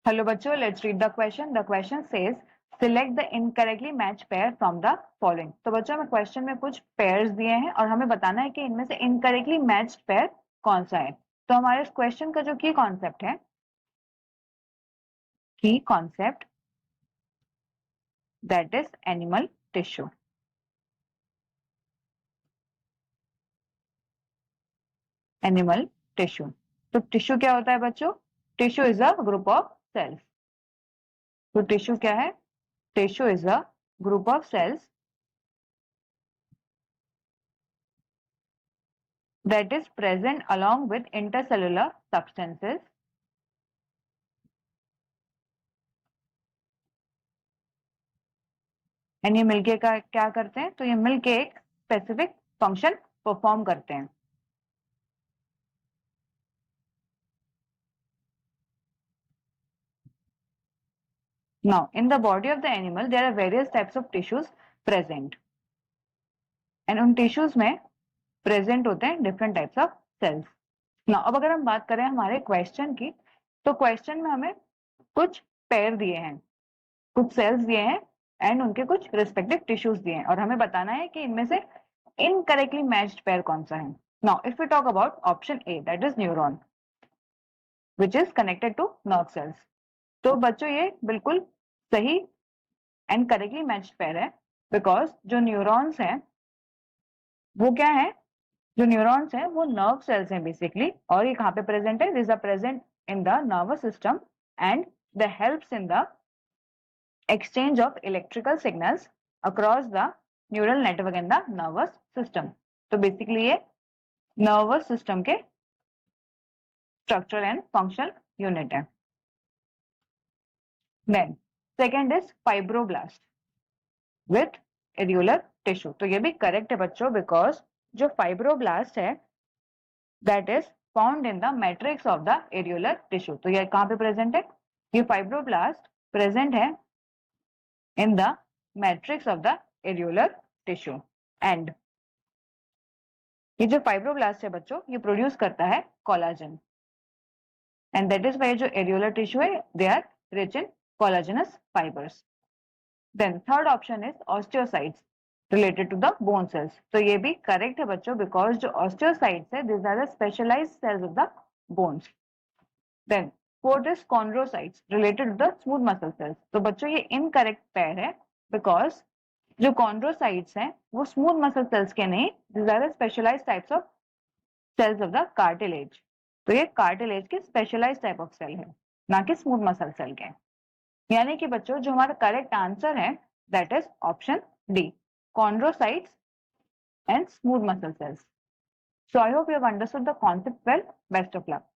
Hello बच्चों, let's read the question. The question says select the incorrectly matched pair from the following. तो बच्चों हमें question में कुछ पेयर्स दिए हैं और हमें बताना है कि इनमें से इनकरेक्टली मैच्ड पेयर कौन सा है। तो हमारे इस क्वेश्चन का जो की कॉन्सेप्ट है, की concept that is animal tissue. Animal tissue, तो टिश्यू क्या होता है बच्चों? Tissue is a group of cells. तो टिश्यू क्या है? Tissue is a group of cells that is present along with intercellular substances and ये मिलके का क्या करते हैं? तो ये मिलके एक स्पेसिफिक फंक्शन परफॉर्म करते हैं। Now, in the body of the animal, there are various types of tissues present. And उन टिश्यूज में प्रेजेंट होते हैं different types of cells. Now, अब अगर हम बात करें हमारे क्वेश्चन की, तो क्वेश्चन में हमें कुछ पेयर दिए हैं, कुछ सेल्स दिए हैं एंड उनके कुछ रिस्पेक्टिव टिश्यूज दिए हैं और हमें बताना है कि इनमें से इनकरेक्टली मैच्ड पेयर कौन सा है। Now, if we talk about option A, that is neuron, which is connected to nerve cells. तो बच्चों ये बिल्कुल सही एंड करेक्टली मैच्ड पेयर है, बिकॉज जो न्यूरॉन्स हैं वो क्या है? जो न्यूरॉन्स हैं वो नर्व सेल्स हैं बेसिकली, और ये कहाँ पे प्रेजेंट है? This are present in the nervous system and the helps in the exchange of electrical signals across the neural network in the nervous system. तो बेसिकली ये नर्वस सिस्टम के structure and functional unit है। Then second is fibroblast with areolar tissue. तो ये भी correct है बच्चों, because जो फाइब्रोब्लास्ट है that is found in the matrix of the areolar tissue. तो ये कहाँ पे प्रेजेंट है? ये फाइब्रोब्लास्ट प्रेजेंट है in the matrix of the areolar tissue and ये जो फाइब्रोब्लास्ट है बच्चों ये प्रोड्यूस करता है collagen and that is why जो एरियोलर टिश्यू है they are rich in collagenous fibres. Then third option is osteocytes related to the bone cells. तो ये भी करेक्ट है बच्चों, बिकॉज जो ऑस्टियोसाइट्स है this are the specialized cells of the bones. Then fourth is chondrocytes related to the smooth muscle cells. तो बच्चों ये इनकरेक्ट पेयर है, बिकॉज जो कॉन्ड्रोसाइट्स हैं वो स्मूथ मसल सेल्स के नहीं, this are specialized types of cells of the cartilage. तो ये कार्टिलेज के स्पेशलाइज्ड टाइप ऑफ सेल है, ना कि स्मूथ मसल सेल के। यानी कि बच्चों जो हमारा करेक्ट आंसर है that is option D, chondrocytes and smooth muscle sales. So I hope you have understood the concept well. Best of luck.